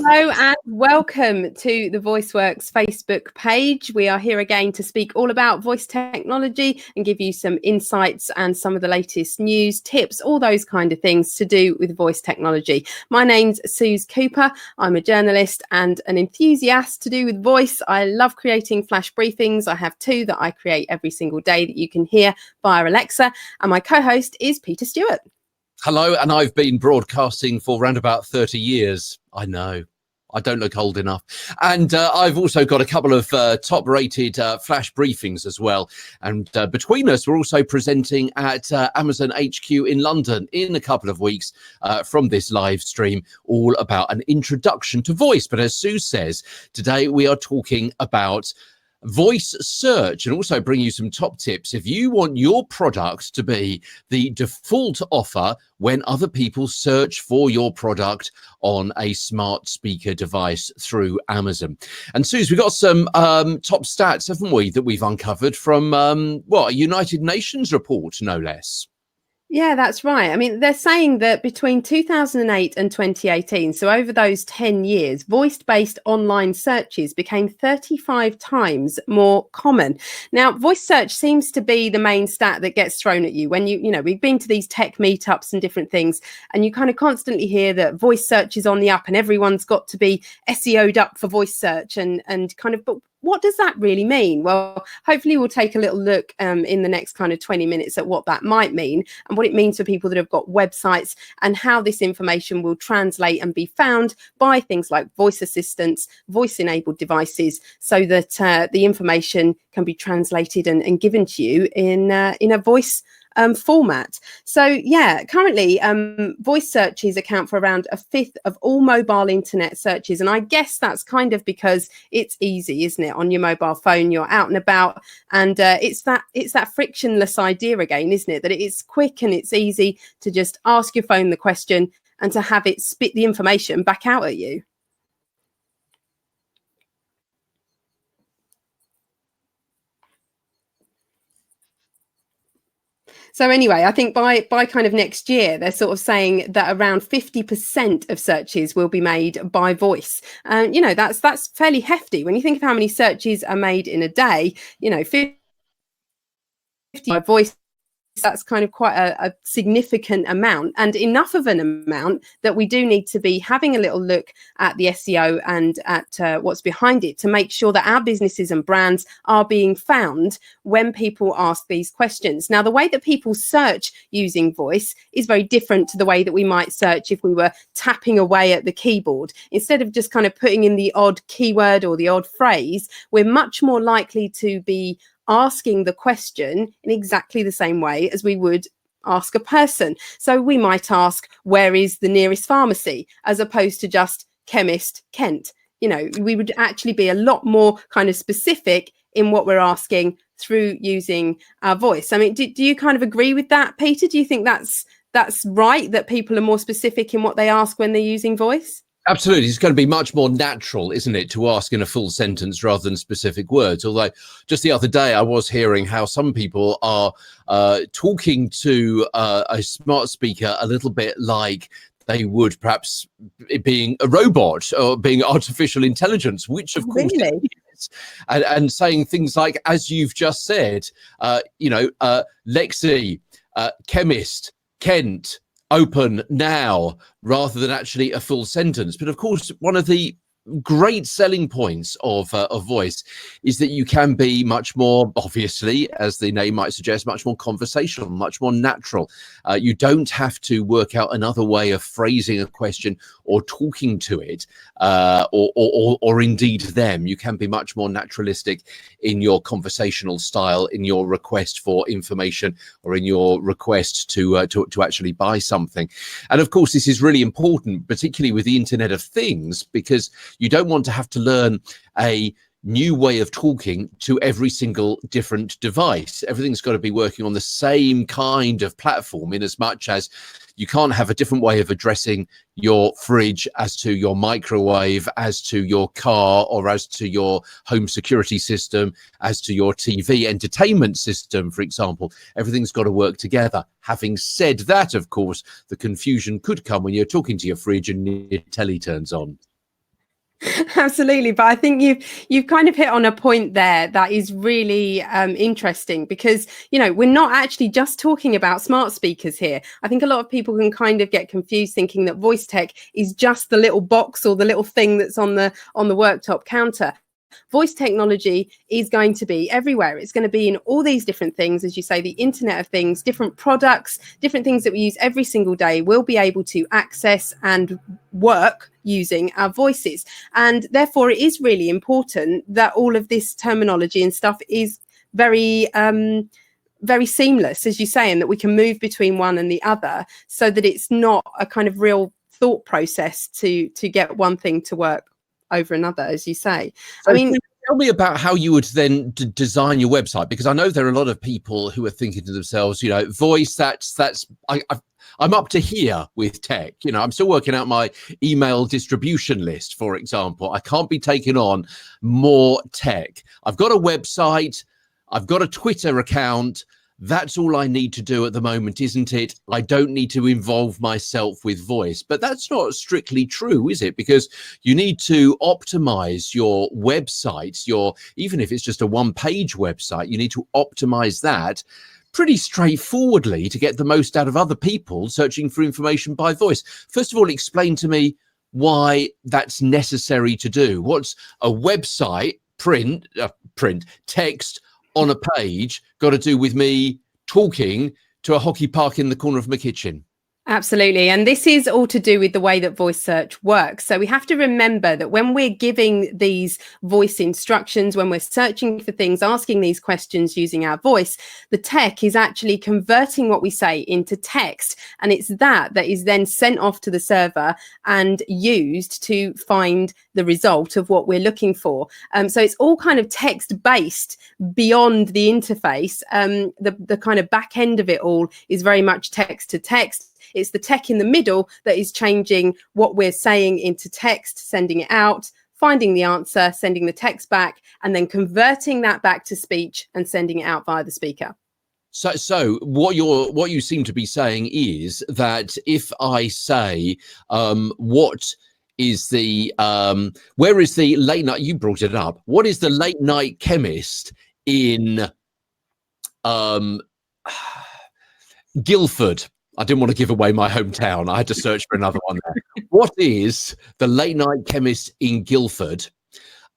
Hello and welcome to the VoiceWorks Facebook page. We are here again to speak all about voice technology and give you some insights and some of the latest news, tips, all those kind of things to do with voice technology. My name's Suze Cooper. I'm a journalist and an enthusiast to do with voice. I love creating flash briefings. I have two that I create every single day that you can hear via Alexa. And my co-host is Peter Stewart. Hello, and I've been broadcasting for around about 30 years. I know, I don't look old enough. And I've also got a couple of top-rated flash briefings as well. And between us, we're also presenting at Amazon HQ in London in a couple of weeks from this live stream, all about an introduction to voice. But as Sue says, today we are talking about voice search and also bring you some top tips if you want your product to be the default offer when other people search for your product on a smart speaker device through Amazon. And Suze, we've got some top stats, haven't we, that we've uncovered from a United Nations report, no less. Yeah, that's right. I mean, they're saying that between 2008 and 2018, so over those 10 years, voice-based online searches became 35 times more common. Now, voice search seems to be the main stat that gets thrown at you when we've been to these tech meetups and different things, and you kind of constantly hear that voice search is on the up and everyone's got to be SEO'd up for voice search and kind of, but what does that really mean? Well, hopefully we'll take a little look in the next kind of 20 minutes at what that might mean and what it means for people that have got websites and how this information will translate and be found by things like voice assistants, voice-enabled devices, so that the information can be translated and given to you in a voice format. So yeah, currently voice searches account for around a fifth of all mobile internet searches, and I guess that's kind of because it's easy, isn't it? On your mobile phone, you're out and about, and it's that frictionless idea again, isn't it? That it's quick and it's easy to just ask your phone the question and to have it spit the information back out at you. So anyway, I think by kind of next year, they're sort of saying that around 50% of searches will be made by voice. That's fairly hefty when you think of how many searches are made in a day. 50 by voice. That's kind of quite a significant amount, and enough of an amount that we do need to be having a little look at the SEO and at what's behind it to make sure that our businesses and brands are being found when people ask these questions. Now, the way that people search using voice is very different to the way that we might search if we were tapping away at the keyboard. Instead of just kind of putting in the odd keyword or the odd phrase, we're much more likely to be asking the question in exactly the same way as we would ask a person. So we might ask, where is the nearest pharmacy, as opposed to just chemist Kent. We would actually be a lot more kind of specific in what we're asking through using our voice. I mean, do you kind of agree with that, Peter? Do you think that's right, that people are more specific in what they ask when they're using voice? Absolutely. It's going to be much more natural, isn't it, to ask in a full sentence rather than specific words. Although just the other day I was hearing how some people are talking to a smart speaker a little bit like they would perhaps it being a robot or being artificial intelligence, which of course really? it is. And saying things like, as you've just said, Lexi, chemist, Kent, open now, rather than actually a full sentence. But of course, one of the great selling points of voice is that you can be much more, obviously, as the name might suggest, much more conversational, much more natural. You don't have to work out another way of phrasing a question or talking to it, or indeed them. You can be much more naturalistic in your conversational style, in your request for information, or in your request to actually buy something. And of course, this is really important, particularly with the Internet of Things, because you don't want to have to learn a new way of talking to every single different device. Everything's got to be working on the same kind of platform, in as much as you can't have a different way of addressing your fridge as to your microwave, as to your car, or as to your home security system, as to your TV entertainment system, for example. Everything's got to work together. Having said that, of course, the confusion could come when you're talking to your fridge and your telly turns on. Absolutely, but I think you've kind of hit on a point there that is really interesting, because we're not actually just talking about smart speakers here. I think a lot of people can kind of get confused thinking that voice tech is just the little box or the little thing that's on the worktop counter. Voice technology is going to be everywhere. It's going to be in all these different things, as you say, the Internet of Things, different products, different things that we use every single day. We'll be able to access and work using our voices. And therefore, it is really important that all of this terminology and stuff is very very seamless, as you say, and that we can move between one and the other, so that it's not a kind of real thought process to get one thing to work over another, as you say. So I mean, tell me about how you would then design your website, because I know there are a lot of people who are thinking to themselves, voice, I'm up to here with tech. I'm still working out my email distribution list, for example. I can't be taking on more tech. I've got a website, I've got a Twitter account. That's all I need to do at the moment, isn't it? I don't need to involve myself with voice. But that's not strictly true, is it? Because you need to optimize your website, even if it's just a one-page website, you need to optimize that pretty straightforwardly to get the most out of other people searching for information by voice. First of all, explain to me why that's necessary to do. What's a website, print, text, on a page got to do with me talking to a hockey park in the corner of my kitchen? Absolutely. And this is all to do with the way that voice search works. So we have to remember that when we're giving these voice instructions, when we're searching for things, asking these questions using our voice, the tech is actually converting what we say into text. And it's that is then sent off to the server and used to find the result of what we're looking for. So it's all kind of text based beyond the interface. The kind of back end of it all is very much text to text. It's the tech in the middle that is changing what we're saying into text, sending it out, finding the answer, sending the text back, and then converting that back to speech and sending it out via the speaker. So what you seem to be saying is that if I say, what is the where is the late night? You brought it up. What is the late night chemist in Guildford? I didn't want to give away my hometown. I had to search for another one there. What is the late night chemist in Guildford?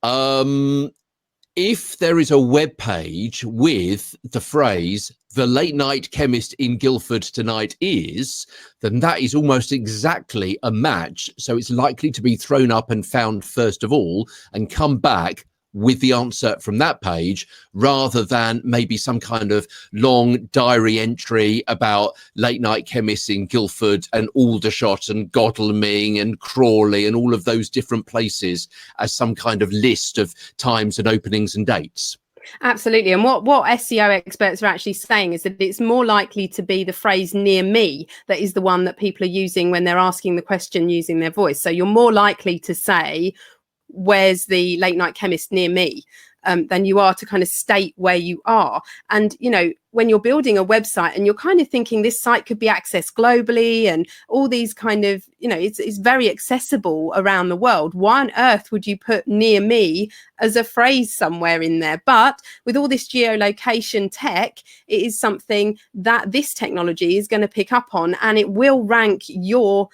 If there is a web page with the phrase "the late night chemist in Guildford tonight is," then that is almost exactly a match. So it's likely to be thrown up and found first of all and come back with the answer from that page, rather than maybe some kind of long diary entry about late night chemists in Guildford and Aldershot and Godalming and Crawley and all of those different places as some kind of list of times and openings and dates. Absolutely. And what SEO experts are actually saying is that it's more likely to be the phrase "near me" that is the one that people are using when they're asking the question using their voice. So you're more likely to say, "Where's the late night chemist near me?" Than you are to kind of state where you are. And, when you're building a website and you're kind of thinking this site could be accessed globally and all these kind of, it's very accessible around the world. Why on earth would you put "near me" as a phrase somewhere in there? But with all this geolocation tech, it is something that this technology is going to pick up on, and it will rank your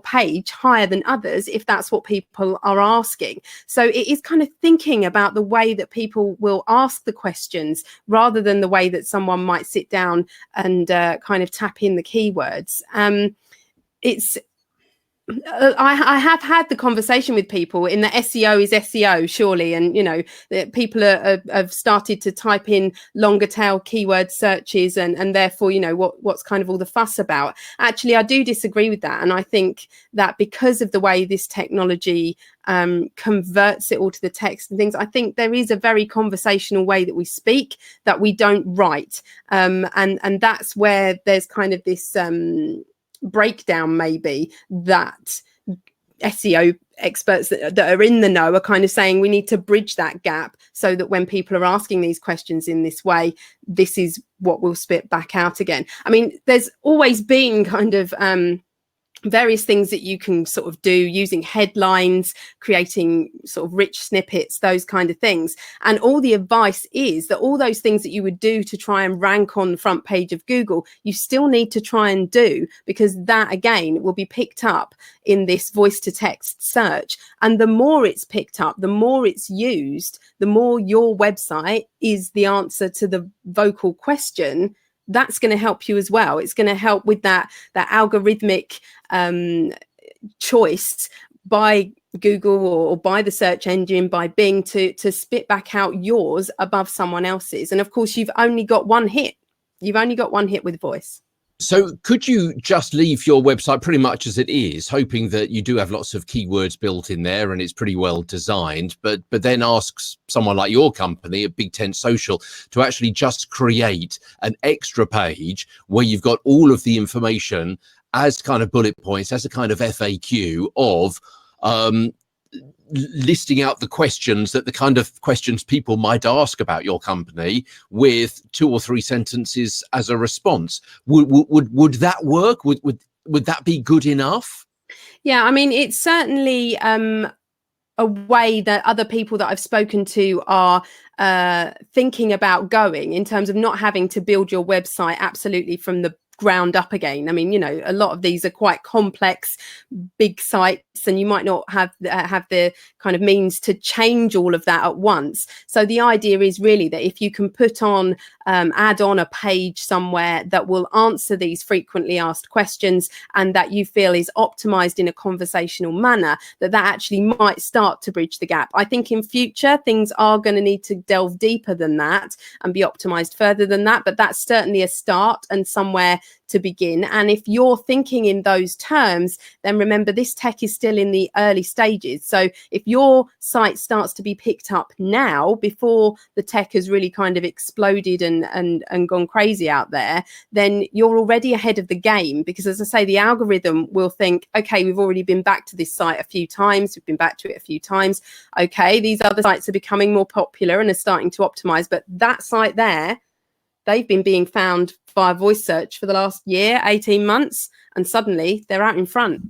page higher than others if that's what people are asking. So it is kind of thinking about the way that people will ask the questions rather than the way that someone might sit down and kind of tap in the keywords. I have had the conversation with people in that SEO is SEO, surely, and that people have started to type in longer tail keyword searches, and therefore what's kind of all the fuss about. Actually, I do disagree with that, and I think that because of the way this technology converts it all to the text and things, I think there is a very conversational way that we speak that we don't write, and that's where there's kind of this breakdown maybe that SEO experts that are in the know are kind of saying we need to bridge that gap so that when people are asking these questions in this way, this is what will spit back out again. I mean, there's always been kind of various things that you can sort of do using headlines, creating sort of rich snippets, those kind of things. And all the advice is that all those things that you would do to try and rank on the front page of Google, you still need to try and do, because that again will be picked up in this voice to text search. And the more it's picked up, the more it's used, the more your website is the answer to the vocal question. That's going to help you as well. It's going to help with that algorithmic choice by Google or by the search engine, by Bing, to spit back out yours above someone else's. And of course, you've only got one hit. You've only got one hit with voice. So could you just leave your website pretty much as it is, hoping that you do have lots of keywords built in there and it's pretty well designed, but then ask someone like your company at Big Tent Social to actually just create an extra page where you've got all of the information as kind of bullet points, as a kind of FAQ of listing out the questions, that the kind of questions people might ask about your company, with 2 or 3 sentences as a response? Would that work? Would that be good enough? Yeah, I mean, it's certainly a way that other people that I've spoken to are thinking about going, in terms of not having to build your website absolutely from the ground up again. I mean, you know, a lot of these are quite complex, big sites, and you might not have the kind of means to change all of that at once. So the idea is really that if you can put on, add on a page somewhere that will answer these frequently asked questions, and that you feel is optimized in a conversational manner, that actually might start to bridge the gap. I think in future things are going to need to delve deeper than that and be optimized further than that, but that's certainly a start and somewhere to begin. And if you're thinking in those terms, then remember, this tech is still in the early stages. So if your site starts to be picked up now, before the tech has really kind of exploded and gone crazy out there, then you're already ahead of the game. Because as I say, the algorithm will think, okay, we've already been back to this site a few times, we've been back to it a few times, okay, these other sites are becoming more popular and are starting to optimize, but that site there, they've been being found via voice search for the last year, 18 months, and suddenly they're out in front.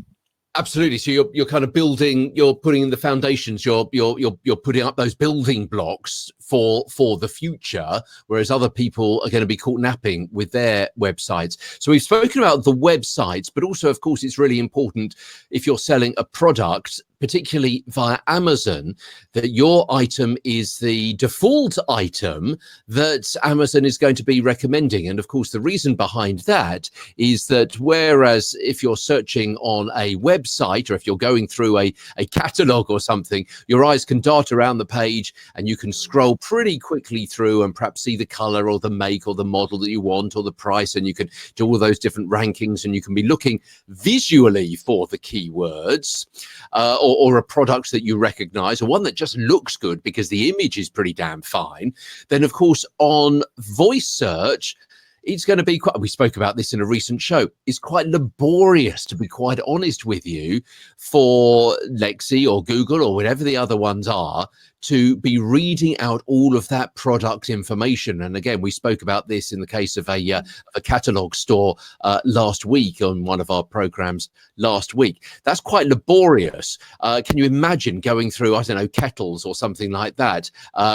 Absolutely. So you're kind of building, you're putting in the foundations, you're putting up those building blocks for the future, whereas other people are going to be caught napping with their websites. So we've spoken about the websites, but also, of course, it's really important if you're selling a product, particularly via Amazon, that your item is the default item that Amazon is going to be recommending. And of course, the reason behind that is that whereas if you're searching on a website, or if you're going through a catalog or something, your eyes can dart around the page and you can scroll pretty quickly through and perhaps see the color or the make or the model that you want or the price, and you can do all those different rankings, and you can be looking visually for the keywords, or a product that you recognize, or one that just looks good because the image is pretty damn fine. Then of course on voice search, it's going to be quite, we spoke about this in a recent show, it's quite laborious, to be quite honest with you, for Lexi or Google or whatever the other ones are, to be reading out all of that product information. And again, we spoke about this in the case of a catalog store last week on one of our programs last week. That's quite laborious. Can you imagine going through, I don't know, kettles or something like that,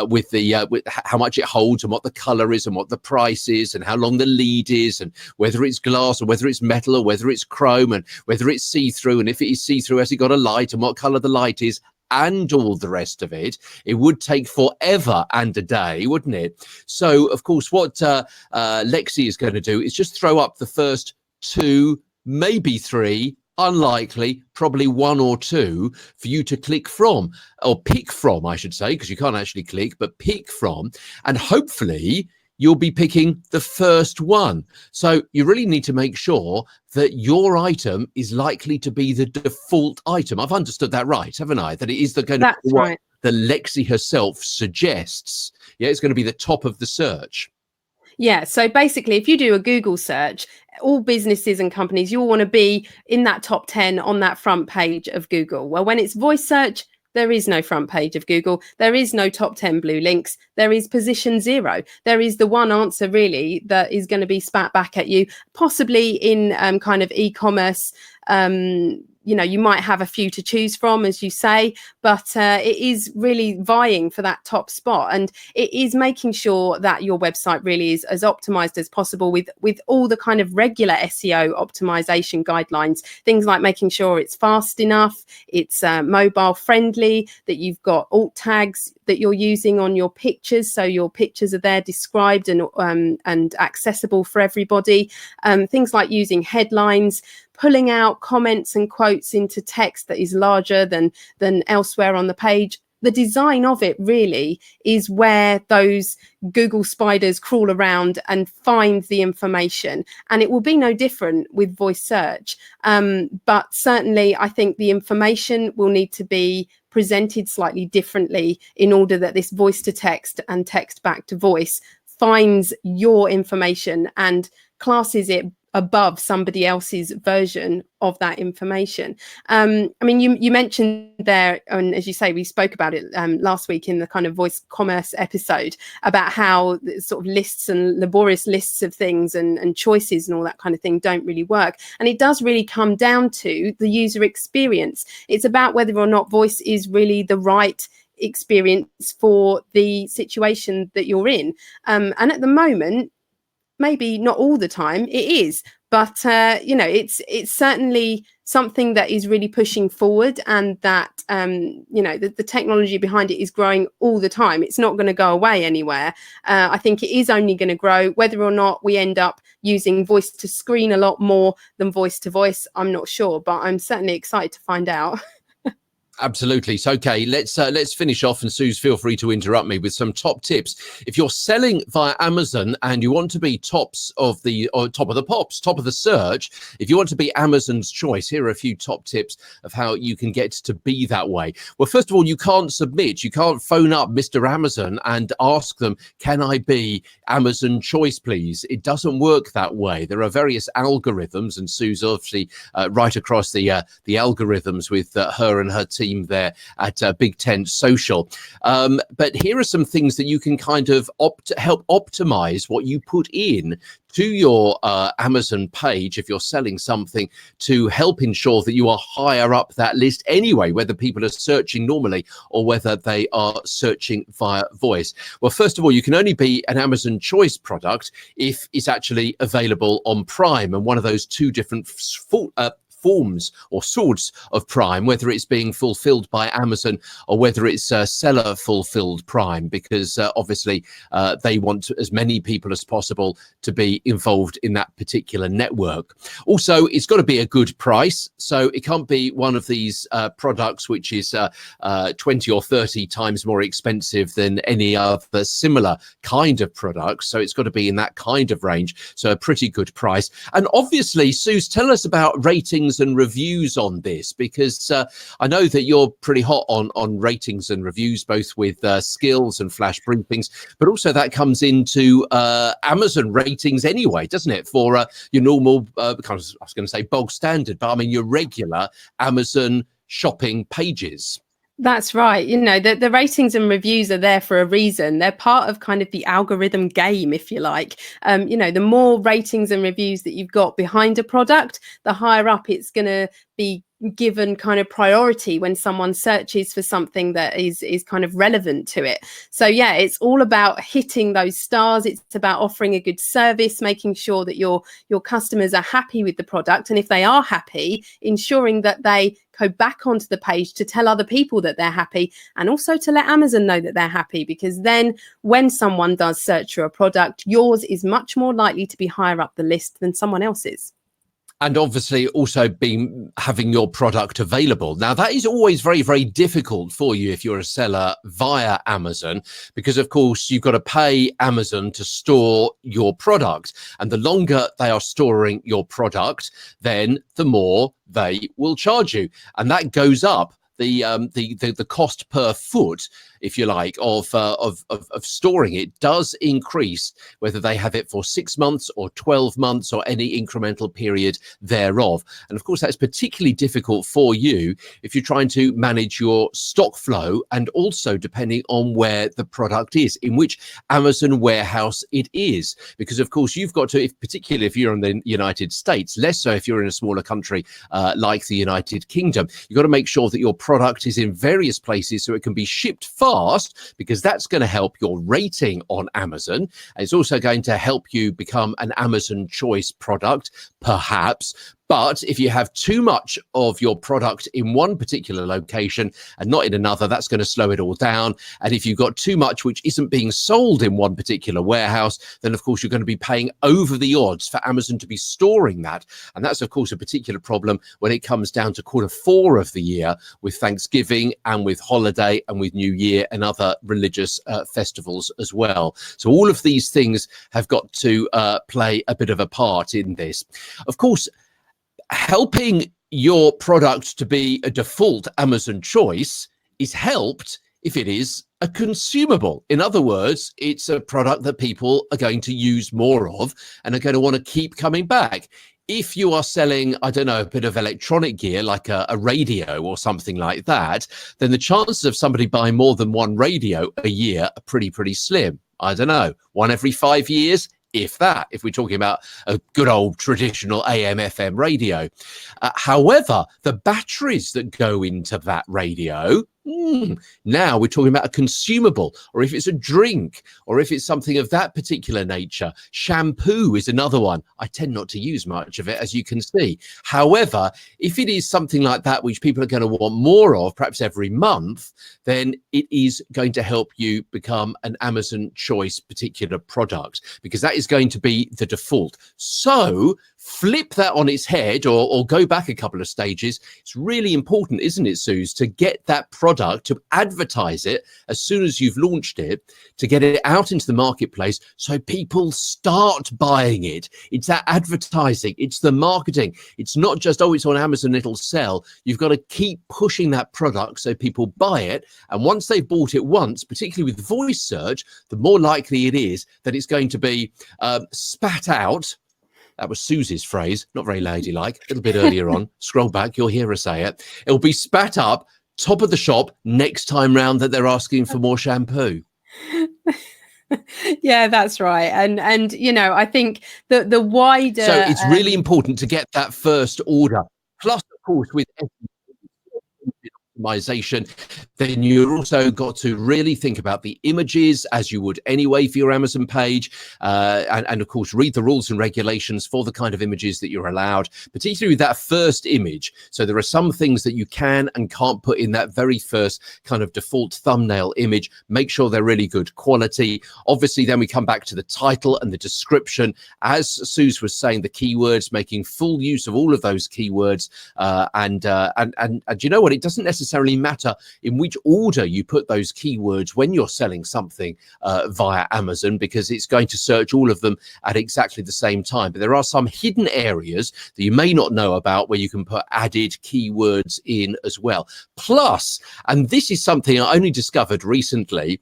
with how much it holds and what the color is and what the price is and how long the lead is and whether it's glass or whether it's metal or whether it's chrome and whether it's see-through, and if it is see-through, has it got a light and what color the light is, and all the rest of it. It would take forever and a day, wouldn't it? So, of course, what Lexi is going to do is just throw up the first 2, maybe 3, unlikely, probably 1 or 2 for you to click from, or pick from, I should say, because you can't actually click, but pick from, and hopefully you'll be picking the first one. So you really need to make sure that your item is likely to be the default item. I've understood that right, haven't I? That it is the kind of what right. The Lexi herself suggests. Yeah, it's going to be the top of the search. Yeah, so basically, if you do a Google search, all businesses and companies, you all want to be in that top 10 on that front page of Google. Well, when it's voice search, There is no front page of Google. There is no top 10 blue links. There is position 0. There is the one answer really that is going to be spat back at you, possibly in kind of e-commerce. You might have a few to choose from, as you say, but it is really vying for that top spot, and it is making sure that your website really is as optimized as possible with all the kind of regular SEO optimization guidelines, things like making sure it's fast enough, it's mobile friendly, that you've got alt tags that you're using on your pictures, so your pictures are there described and accessible for everybody. Things like using headlines, pulling out comments and quotes into text that is larger than elsewhere on the page. The design of it really is where those Google spiders crawl around and find the information. And it will be no different with voice search. But certainly, I think the information will need to be presented slightly differently in order that this voice to text and text back to voice finds your information and classes it above somebody else's version of that information. I mean, you mentioned there, and as you say, we spoke about it last week in the kind of voice commerce episode about how sort of lists and laborious lists of things and choices and all that kind of thing don't really work. And it does really come down to the user experience. It's about whether or not voice is really the right experience for the situation that you're in. And at the moment, maybe not all the time it is, but it's certainly something that is really pushing forward, and that the technology behind it is growing all the time. It's not going to go away anywhere. I think it is only going to grow. Whether or not we end up using voice to screen a lot more than voice to voice, I'm not sure, but I'm certainly excited to find out. Absolutely. So, okay, let's finish off, and Suze, feel free to interrupt me with some top tips. If you're selling via Amazon and you want to be top of the pops, top of the search, if you want to be Amazon's choice, here are a few top tips of how you can get to be that way. Well, first of all, you can't phone up Mr. Amazon and ask them, can I be Amazon choice, please? It doesn't work that way. There are various algorithms, and Suze obviously right across the algorithms with her and her team there at Big Tent Social. But here are some things that you can kind of help optimize what you put in to your Amazon page if you're selling something, to help ensure that you are higher up that list anyway, whether people are searching normally or whether they are searching via voice. Well, first of all, you can only be an Amazon choice product if it's actually available on Prime, and one of those two different forms or sorts of Prime, whether it's being fulfilled by Amazon or whether it's seller fulfilled Prime, because obviously they want as many people as possible to be involved in that particular network. Also, it's got to be a good price, so it can't be one of these products which is 20 or 30 times more expensive than any other similar kind of product. So it's got to be in that kind of range, so a pretty good price. And obviously, Suze, tell us about ratings and reviews on this, because I know that you're pretty hot on ratings and reviews, both with skills and flash briefings, but also that comes into Amazon ratings anyway, doesn't it, for your normal I was going to say bog standard, but I mean your regular Amazon shopping pages. That's right. The ratings and reviews are there for a reason. They're part of kind of the algorithm game, if you like. The more ratings and reviews that you've got behind a product, the higher up it's going to be given kind of priority when someone searches for something that is kind of relevant to it. So yeah, it's all about hitting those stars. It's about offering a good service, making sure that your customers are happy with the product, and if they are happy, ensuring that they go back onto the page to tell other people that they're happy, and also to let Amazon know that they're happy, because then when someone does search for a product, yours is much more likely to be higher up the list than someone else's. And obviously also having your product available. Now, that is always very, very difficult for you if you're a seller via Amazon, because, of course, you've got to pay Amazon to store your product. And the longer they are storing your product, then the more they will charge you. And that goes up the cost per foot, if you like, of storing it does increase, whether they have it for 6 months or 12 months or any incremental period thereof. And of course, that's particularly difficult for you if you're trying to manage your stock flow, and also depending on where the product is, in which Amazon warehouse it is. Because of course, you've got to, particularly if you're in the United States, less so if you're in a smaller country like the United Kingdom, you've got to make sure that your product is in various places so it can be shipped fast, because that's going to help your rating on Amazon. And it's also going to help you become an Amazon choice product, perhaps. But if you have too much of your product in one particular location and not in another, that's going to slow it all down. And if you've got too much which isn't being sold in one particular warehouse, then of course you're going to be paying over the odds for Amazon to be storing that. And that's of course a particular problem when it comes down to Q4 of the year, with Thanksgiving and with holiday and with New Year and other religious festivals as well. So all of these things have got to play a bit of a part in this. Of course, helping your product to be a default Amazon choice is helped if it is a consumable. In other words, it's a product that people are going to use more of and are going to want to keep coming back. If you are selling, I don't know, a bit of electronic gear like a radio or something like that, then the chances of somebody buying more than one radio a year are pretty slim. I don't know, one every 5 years, if that, if we're talking about a good old traditional AM FM radio. However, the batteries that go into that radio, now we're talking about a consumable, or if it's a drink, or if it's something of that particular nature. Shampoo is another one. I tend not to use much of it, as you can see. However, if it is something like that which people are going to want more of, perhaps every month, then it is going to help you become an Amazon choice particular product, because that is going to be the default. So flip that on its head, or go back a couple of stages. It's really important, isn't it, Suze, to get that product, to advertise it as soon as you've launched it, to get it out into the marketplace so people start buying it. It's that advertising, it's the marketing. It's not just, oh, it's on Amazon, it'll sell. You've got to keep pushing that product so people buy it. And once they've bought it once, particularly with voice search, the more likely it is that it's going to be spat out. That was Suze's phrase, not very ladylike, a little bit earlier on. Scroll back, you'll hear her say it. It'll be spat up, top of the shop, next time round that they're asking for more shampoo. Yeah, that's right. And you know, I think that the wider... So it's really important to get that first order. Plus, of course, with optimization, then you've also got to really think about the images, as you would anyway for your Amazon page, and of course read the rules and regulations for the kind of images that you're allowed, particularly with that first image. So there are some things that you can and can't put in that very first kind of default thumbnail image. Make sure they're really good quality. Obviously, then we come back to the title and the description. As Suze was saying, the keywords, making full use of all of those keywords, and you know what, it doesn't necessarily matter in which order you put those keywords when you're selling something via Amazon, because it's going to search all of them at exactly the same time. But there are some hidden areas that you may not know about where you can put added keywords in as well. Plus, and this is something I only discovered recently,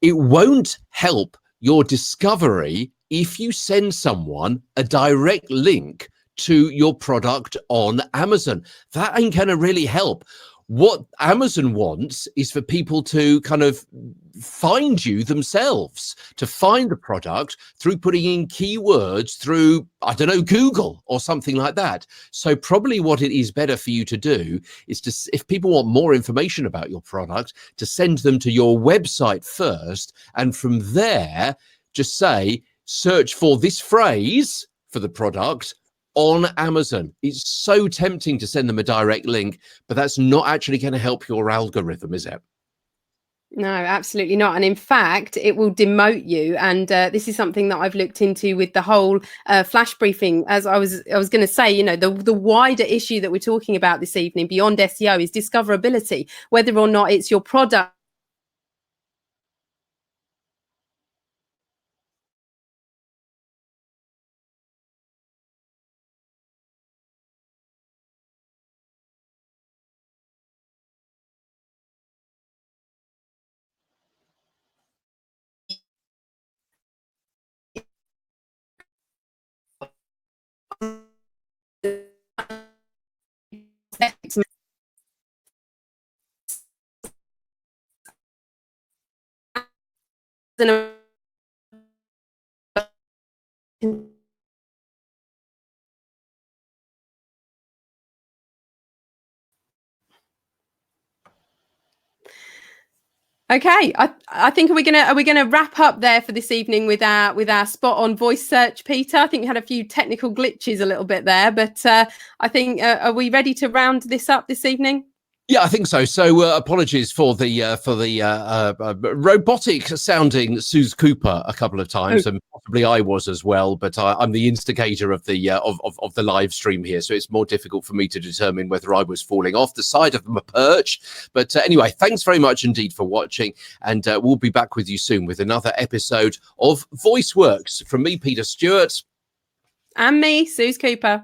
it won't help your discovery if you send someone a direct link to your product on Amazon. That ain't going to really help. What Amazon wants is for people to kind of find you themselves, to find the product through putting in keywords through, I don't know, Google or something like that. So probably what it is better for you to do is to, if people want more information about your product, to send them to your website first. And from there, just say, search for this phrase for the product on Amazon. It's so tempting to send them a direct link, but that's not actually going to help your algorithm, is it? No, absolutely not. And in fact, it will demote you. And this is something that I've looked into with the whole flash briefing. As I was going to say, you know, the wider issue that we're talking about this evening beyond SEO is discoverability, whether or not it's your product Okay, I think are we gonna wrap up there for this evening with our spot on voice search, Peter? I think we had a few technical glitches a little bit there, but I think are we ready to round this up this evening? Yeah, I think so. So apologies for the robotic sounding Suze Cooper a couple of times, and possibly I was as well. But I'm the instigator of the of the live stream here, so it's more difficult for me to determine whether I was falling off the side of my perch. But anyway, thanks very much indeed for watching, and we'll be back with you soon with another episode of VoiceWorks from me, Peter Stewart, and me, Suze Cooper.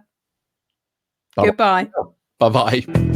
Goodbye. Bye bye.